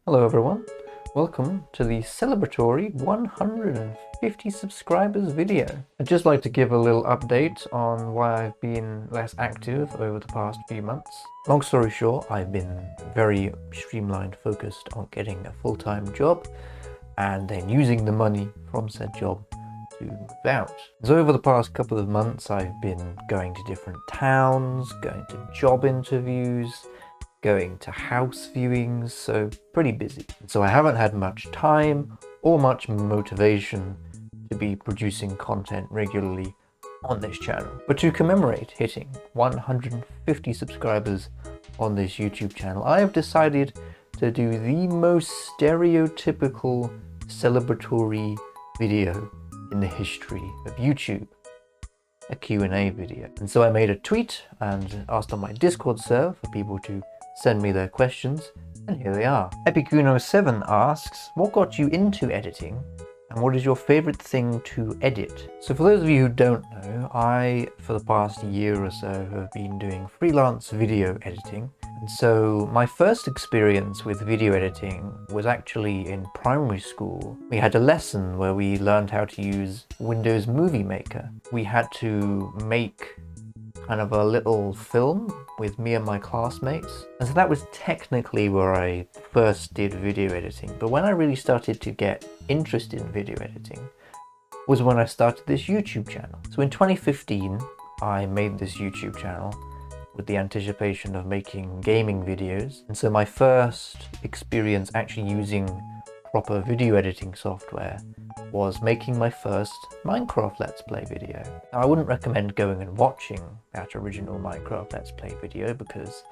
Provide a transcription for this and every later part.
Hello everyone, welcome to the celebratory 150 subscribers video. I'd just like to give a little update on why I've been less active over the past few months. Long story short, I've been very streamlined, focused on getting a full-time job and then using the money from said job to move out. So over the past couple of months I've been going to different towns, going to job interviews, going to house viewings, so pretty busy. So I haven't had much time or much motivation to be producing content regularly on this channel. But to commemorate hitting 150 subscribers on this YouTube channel, I have decided to do the most stereotypical celebratory video in the history of YouTube. A Q&A video. And so I made a tweet and asked on my Discord server for people to send me their questions, and here they are. Epikuno7 asks, what got you into editing and what is your favorite thing to edit? So for those of you who don't know, I, for the past year or so, have been doing freelance video editing. And so my first experience with video editing was actually in primary school. We had a lesson where we learned how to use Windows Movie Maker. We had to make kind of a little film with me and my classmates. And so that was technically where I first did video editing. But when I really started to get interested in video editing was when I started this YouTube channel. So in 2015, I made this YouTube channel with the anticipation of making gaming videos. And so my first experience actually using proper video editing software was making my first Minecraft Let's Play video. Now, I wouldn't recommend going and watching that original Minecraft Let's Play video because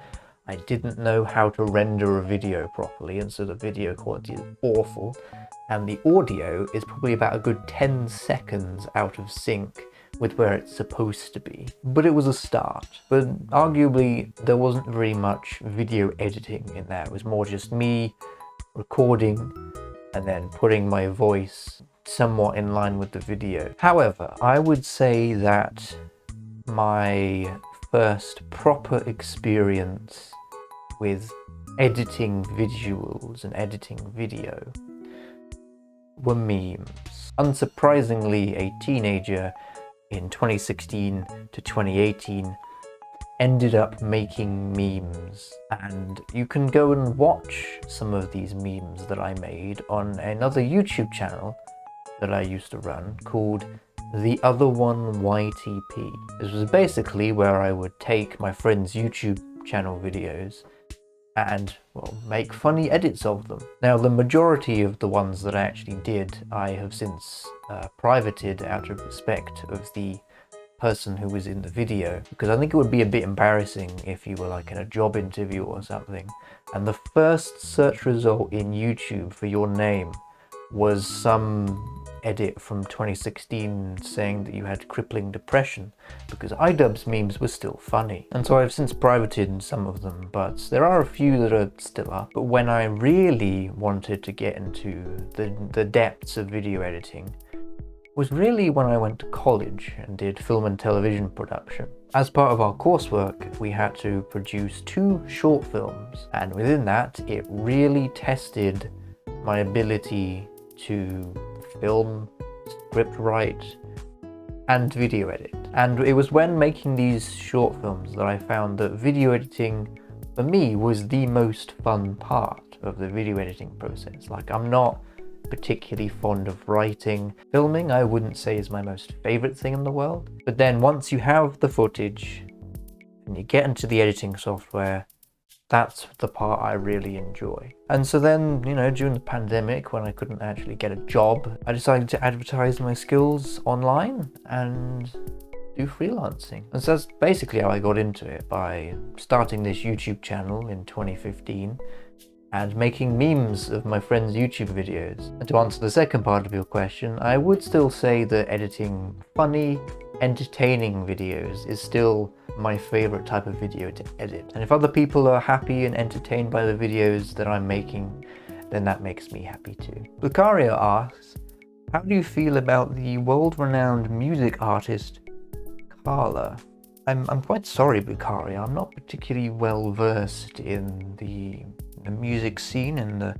I didn't know how to render a video properly, and so the video quality is awful, and the audio is probably about a good 10 seconds out of sync with where it's supposed to be. But it was a start. But arguably, there wasn't very much video editing in there. It was more just me recording and then putting my voice somewhat in line with the video. However, I would say that my first proper experience with editing visuals and editing video were memes. Unsurprisingly, a teenager in 2016 to 2018 ended up making memes, and you can go and watch some of these memes that I made on another YouTube channel that I used to run called The Other One YTP. This was basically where I would take my friends' YouTube channel videos and, well, make funny edits of them. Now, the majority of the ones that I actually did, I have since privated out of respect of the person who was in the video, because I think it would be a bit embarrassing if you were like in a job interview or something and the first search result in YouTube for your name was some edit from 2016 saying that you had crippling depression, because iDubbbz memes were still funny. And so I've since privated some of them, but there are a few that are still up. But when I really wanted to get into the depths of video editing was really when I went to college and did film and television production. As part of our coursework, we had to produce 2 short films, and within that, it really tested my ability to film, script write, and video edit. And it was when making these short films that I found that video editing, for me, was the most fun part of the video editing process. Like, I'm not particularly fond of writing. Filming, I wouldn't say is my most favorite thing in the world. But then once you have the footage and you get into the editing software, that's the part I really enjoy. And so then, you know, during the pandemic, when I couldn't actually get a job, I decided to advertise my skills online and do freelancing. And so that's basically how I got into it, by starting this YouTube channel in 2015 and making memes of my friends' YouTube videos. And to answer the second part of your question, I would still say that editing funny, entertaining videos is still my favorite type of video to edit. And if other people are happy and entertained by the videos that I'm making, then that makes me happy too. Lucaria asks, how do you feel about the world-renowned music artist Carla? I'm quite sorry, Lucaria, I'm not particularly well versed in the music scene and the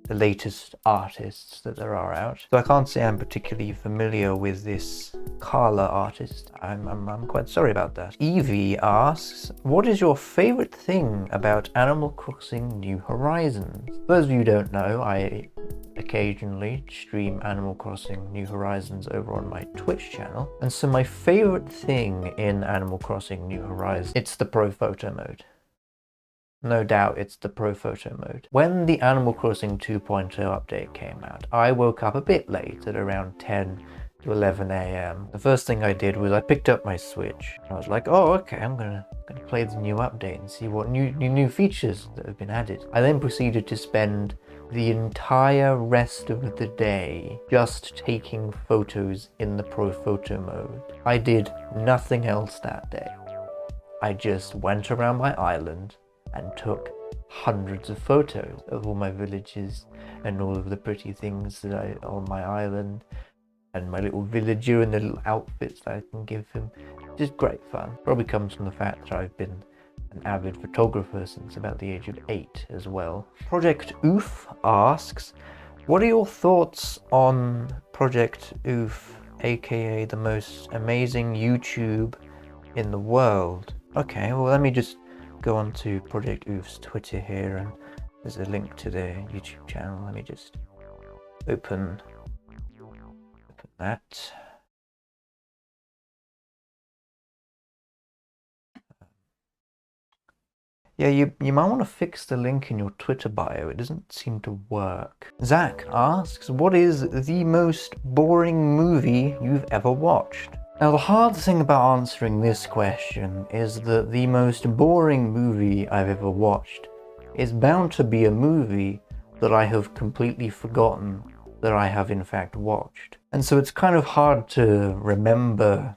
the latest artists that there are out. So I can't say I'm particularly familiar with this Carla artist. I'm quite sorry about that. Evie asks, what is your favorite thing about Animal Crossing New Horizons? For those of you who don't know, I occasionally stream Animal Crossing New Horizons over on my Twitch channel. And so my favorite thing in Animal Crossing New Horizons, it's the Pro Photo mode. No doubt it's the Pro Photo mode. When the Animal Crossing 2.0 update came out, I woke up a bit late at around 10 to 11 a.m. The first thing I did was I picked up my Switch. I was like, oh, okay, I'm gonna play the new update and see what new features that have been added. I then proceeded to spend the entire rest of the day just taking photos in the Pro Photo mode. I did nothing else that day. I just went around my island and took hundreds of photos of all my villages and all of the pretty things that I on my island, and my little villager and the little outfits that I can give him. Just great fun. Probably comes from the fact that I've been an avid photographer since about the age of 8 as well. Project Oof asks, what are your thoughts on Project Oof, aka the most amazing YouTube in the world? Okay, well let me just go on to Project Oof's Twitter here, and there's a link to their YouTube channel. Let me just open that. Yeah, you might want to fix the link in your Twitter bio. It doesn't seem to work. Zach asks, what is the most boring movie you've ever watched? Now, the hard thing about answering this question is that the most boring movie I've ever watched is bound to be a movie that I have completely forgotten that I have in fact watched. And so it's kind of hard to remember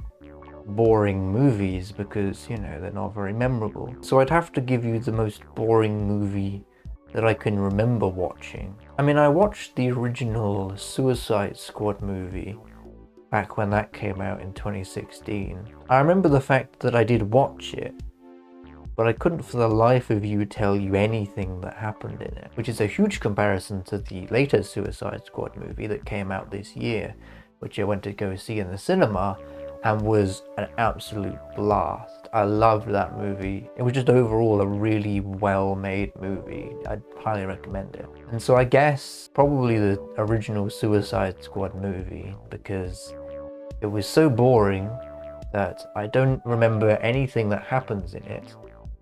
boring movies because, you know, they're not very memorable. So I'd have to give you the most boring movie that I can remember watching. I mean, I watched the original Suicide Squad movie back when that came out in 2016. I remember the fact that I did watch it, but I couldn't for the life of you tell you anything that happened in it, which is a huge comparison to the later Suicide Squad movie that came out this year, which I went to go see in the cinema and was an absolute blast. I loved that movie. It was just overall a really well-made movie. I'd highly recommend it. And so I guess probably the original Suicide Squad movie, because it was so boring that I don't remember anything that happens in it,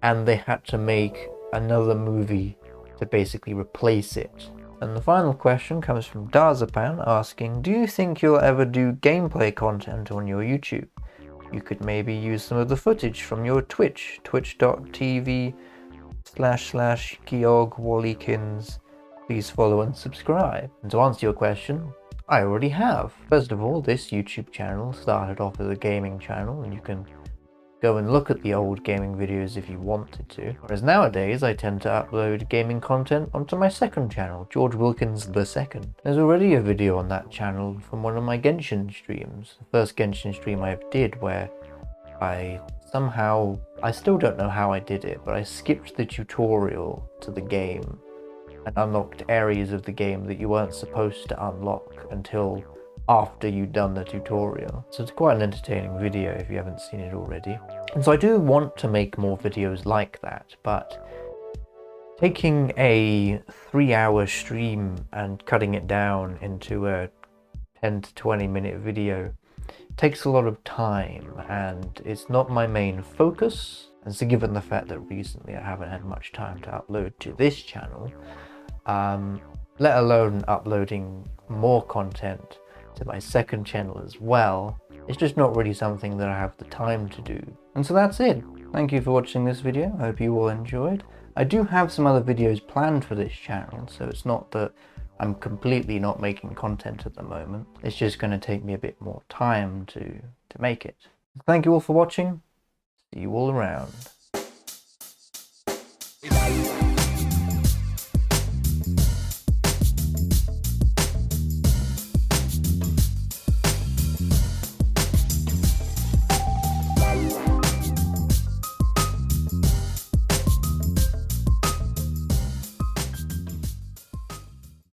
and they had to make another movie to basically replace it. And the final question comes from Darzapan asking, do you think you'll ever do gameplay content on your YouTube? You could maybe use some of the footage from your Twitch, twitch.tv//GeorgWilkins. Please follow and subscribe. And to answer your question, I already have. First of all, this YouTube channel started off as a gaming channel, and you can go and look at the old gaming videos if you wanted to. Whereas nowadays, I tend to upload gaming content onto my second channel, George Wilkins II. There's already a video on that channel from one of my Genshin streams. The first Genshin stream I did where I still don't know how I did it, but I skipped the tutorial to the game and unlocked areas of the game that you weren't supposed to unlock until after you'd done the tutorial. So it's quite an entertaining video if you haven't seen it already. And so I do want to make more videos like that, but taking a 3-hour stream and cutting it down into a 10 to 20 minute video takes a lot of time, and it's not my main focus. And so given the fact that recently I haven't had much time to upload to this channel, let alone uploading more content to my second channel as well, it's just not really something that I have the time to do. And so that's it. Thank you for watching this video. I hope you all enjoyed. I do have some other videos planned for this channel, so it's not that I'm completely not making content at the moment. It's just going to take me a bit more time to make it. Thank you all for watching. See you all around.